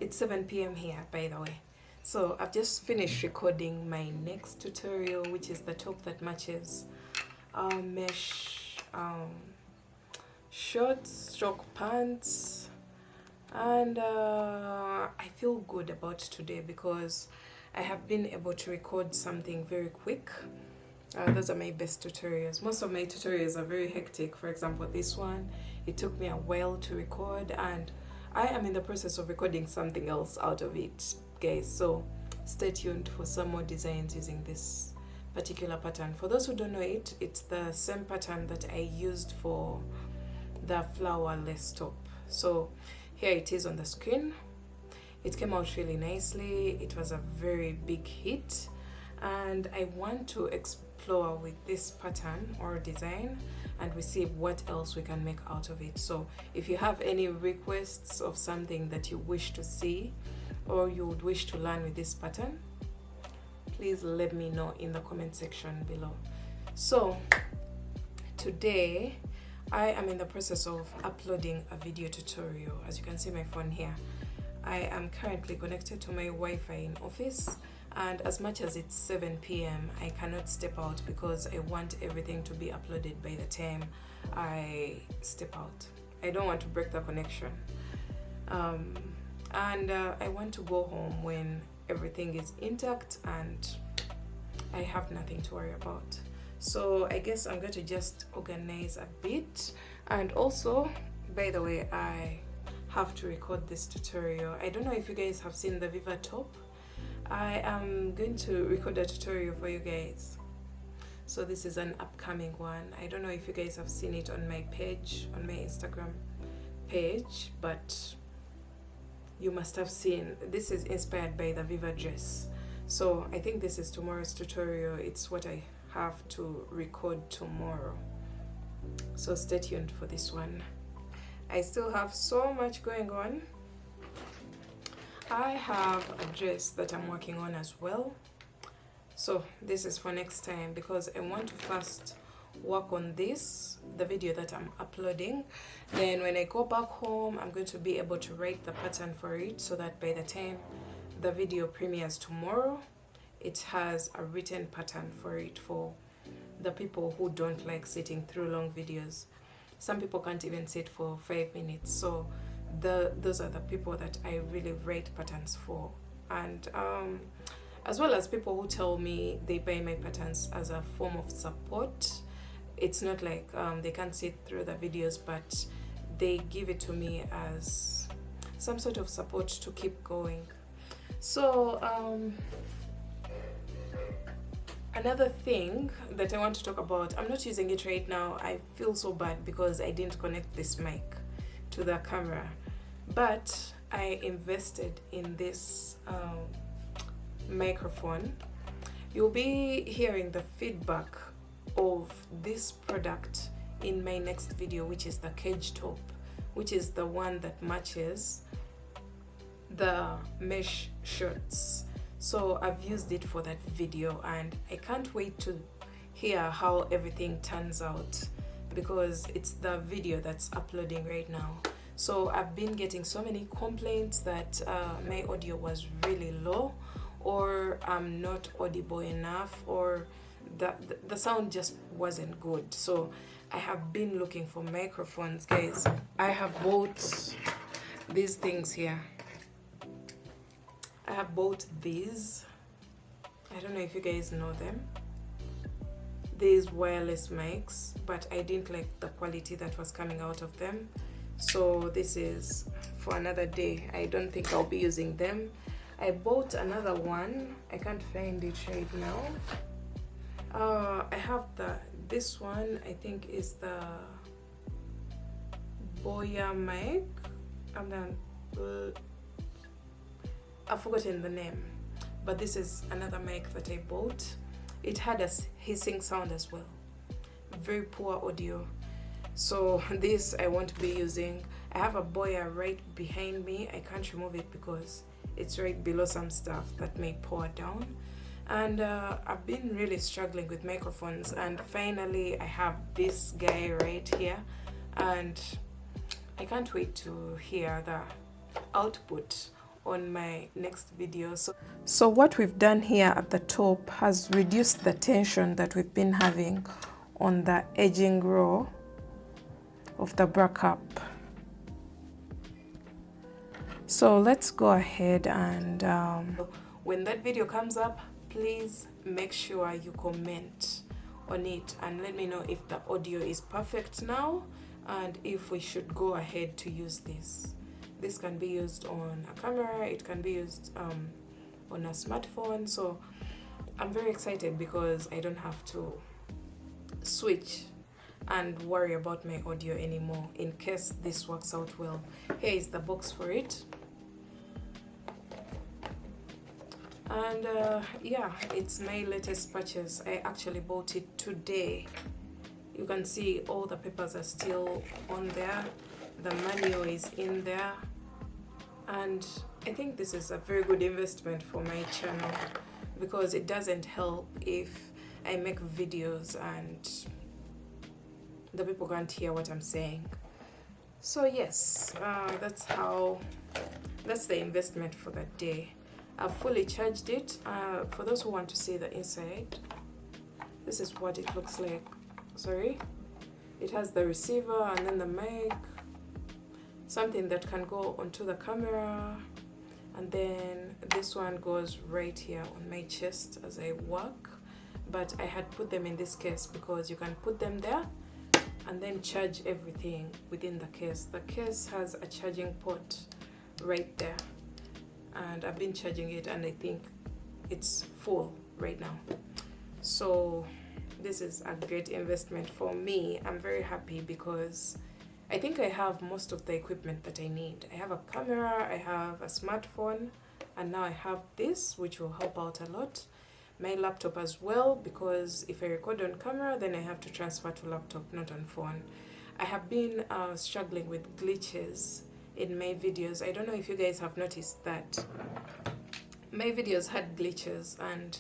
It's 7 p.m. here, by the way. So I've just finished recording my next tutorial, which is the top that matches mesh short stroke pants. And I feel good about today because I have been able to record something very quick. Those are my best tutorials. Most of my tutorials are very hectic. For example, this one, it took me a while to record, and I am in the process of recording something else out of it, guys. So stay tuned for some more designs using this particular pattern. For those who don't know it, it's the same pattern that I used for the flowerless top. So here it is on the screen. It came out really nicely. It was a very big hit, and I want to explore with this pattern or design and we see what else we can make out of it. So if you have any requests of something that you wish to see or you would wish to learn with this pattern, please let me know in the comment section below. So today I am in the process of uploading a video tutorial. As you can see my phone here, I am currently connected to my Wi-Fi in office, and as much as it's 7 p.m. I cannot step out because I want everything to be uploaded by the time I step out. I don't want to break the connection, and I want to go home when everything is intact and I have nothing to worry about. So I guess I'm going to just organize a bit. And also, by the way, I have to record this tutorial. I don't know if you guys have seen the Viva top. I am going to record a tutorial for you guys. So this is an upcoming one. I don't know if you guys have seen it on my page, on my Instagram page, but you must have seen. This is inspired by the Viva dress. So I think this is tomorrow's tutorial. It's what I have to record tomorrow. So stay tuned for this one. I still have so much going on. I have a dress that I'm working on as well. So this is for next time because I want to first work on this, the video that I'm uploading. Then when I go back home, I'm going to be able to write the pattern for it so that by the time the video premieres tomorrow, it has a written pattern for it for the people who don't like sitting through long videos. Some people can't even sit for 5 minutes. So those are the people that I really write patterns for. And as well as people who tell me they buy my patterns as a form of support. It's not like they can't sit through the videos, but they give it to me as some sort of support to keep going. So another thing that I want to talk about, I'm not using it right now. I feel so bad because I didn't connect this mic to the camera, but I invested in this microphone. You'll be hearing the feedback of this product in my next video, which is the cage top, which is the one that matches the mesh shorts. So I've used it for that video and I can't wait to hear how everything turns out because it's the video that's uploading right now. So I've been getting so many complaints that my audio was really low, or I'm not audible enough, or the sound just wasn't good. So I have been looking for microphones, guys. I have bought these things here. I have bought these. I don't know if you guys know them. These wireless mics, but I didn't like the quality that was coming out of them. So this is for another day. I don't think I'll be using them. I bought another one. I can't find it right now. I have this one, I think is the Boya mic. I've forgotten the name, but this is another mic that I bought. It had a hissing sound as well. Very poor audio. So this I won't be using. I have a Boya right behind me. I can't remove it because it's right below some stuff that may pour down. And I've been really struggling with microphones, and finally I have this guy right here, and I can't wait to hear the output on my next video. So what we've done here at the top has reduced the tension that we've been having on the edging row of the bra cup. So let's go ahead and when that video comes up, please make sure you comment on it and let me know if the audio is perfect now and if we should go ahead to use this. This can be used on a camera, it can be used on a smartphone. So I'm very excited because I don't have to switch and worry about my audio anymore in case this works out well. Here is the box for it. And yeah, it's my latest purchase. I actually bought it today. You can see all the papers are still on there, the manual is in there, and I think this is a very good investment for my channel because it doesn't help if I make videos and the people can't hear what I'm saying. So yes, that's the investment for the day. I've fully charged it. For those who want to see the inside, this is what it looks like. Sorry, it has the receiver and then the mic, something that can go onto the camera, and then this one goes right here on my chest as I work. But I had put them in this case because you can put them there and then charge everything within the case. The case has a charging port right there, and I've been charging it and I think it's full right now. So this is a great investment for me. I'm very happy because I think I have most of the equipment that I need. I have a camera, I have a smartphone, and now I have this, which will help out a lot. My laptop as well, because if I record on camera, then I have to transfer to laptop, not on phone. I have been struggling with glitches in my videos. I don't know if you guys have noticed that my videos had glitches and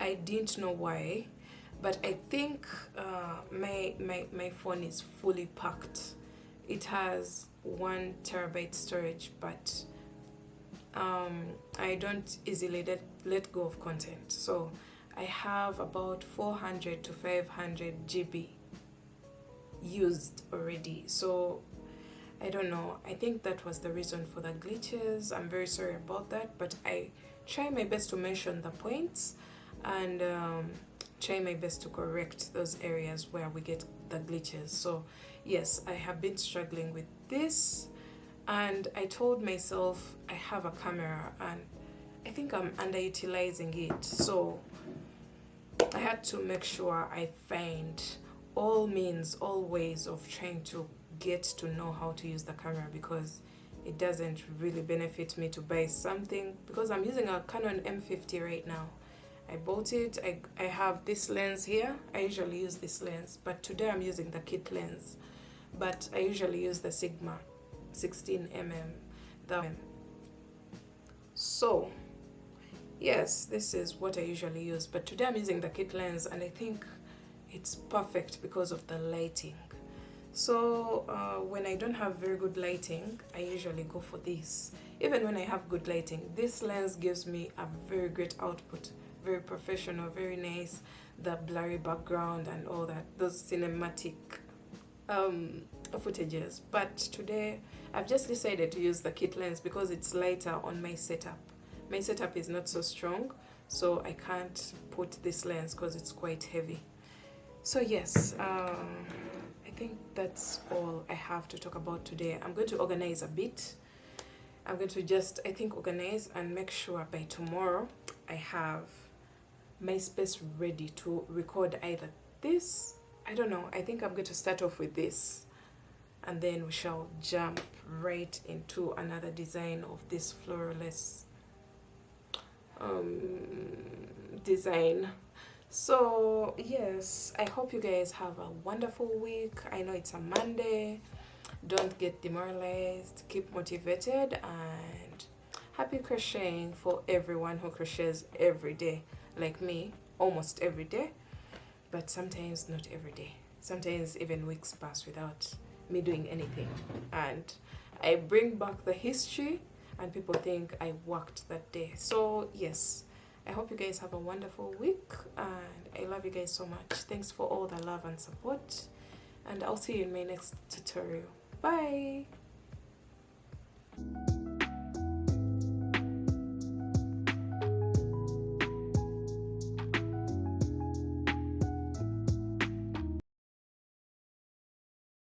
I didn't know why, but I think my phone is fully packed. It has 1 terabyte storage, but I don't easily let go of content. So I have about 400 to 500 GB used already. So I don't know, I think that was the reason for the glitches. I'm very sorry about that, but I try my best to mention the points and try my best to correct those areas where we get the glitches. So yes, I have been struggling with this, and I told myself I have a camera and I think I'm underutilizing it. So I had to make sure I find all means, all ways of trying to get to know how to use the camera, because it doesn't really benefit me to buy something, because I'm using a Canon M50 right now. I bought it. I have this lens here. I usually use this lens, but today I'm using the kit lens, but I usually use the Sigma 16mm. So yes, this is what I usually use, but today I'm using the kit lens and I think it's perfect because of the lighting. So when I don't have very good lighting, I usually go for this. Even when I have good lighting, this lens gives me a very great output, very professional, very nice, the blurry background and all that, those cinematic footages. But today I've just decided to use the kit lens because it's lighter on my setup. My setup is not so strong, so I can't put this lens because it's quite heavy. So yes, I think that's all I have to talk about today. I'm going to organize a bit. I'm going to just, I think, organize and make sure by tomorrow I have my space ready to record either this, I don't know, I think I'm going to start off with this, and then we shall jump right into another design of this florless design. So yes, I hope you guys have a wonderful week. I know it's a Monday. Don't get demoralized, keep motivated, and happy crocheting for everyone who crochets every day, like me, almost every day, but sometimes not every day. Sometimes even weeks pass without me doing anything, and I bring back the history and people think I worked that day. So yes, I hope you guys have a wonderful week, and I love you guys so much. Thanks for all the love and support, and I'll see you in my next tutorial. Bye.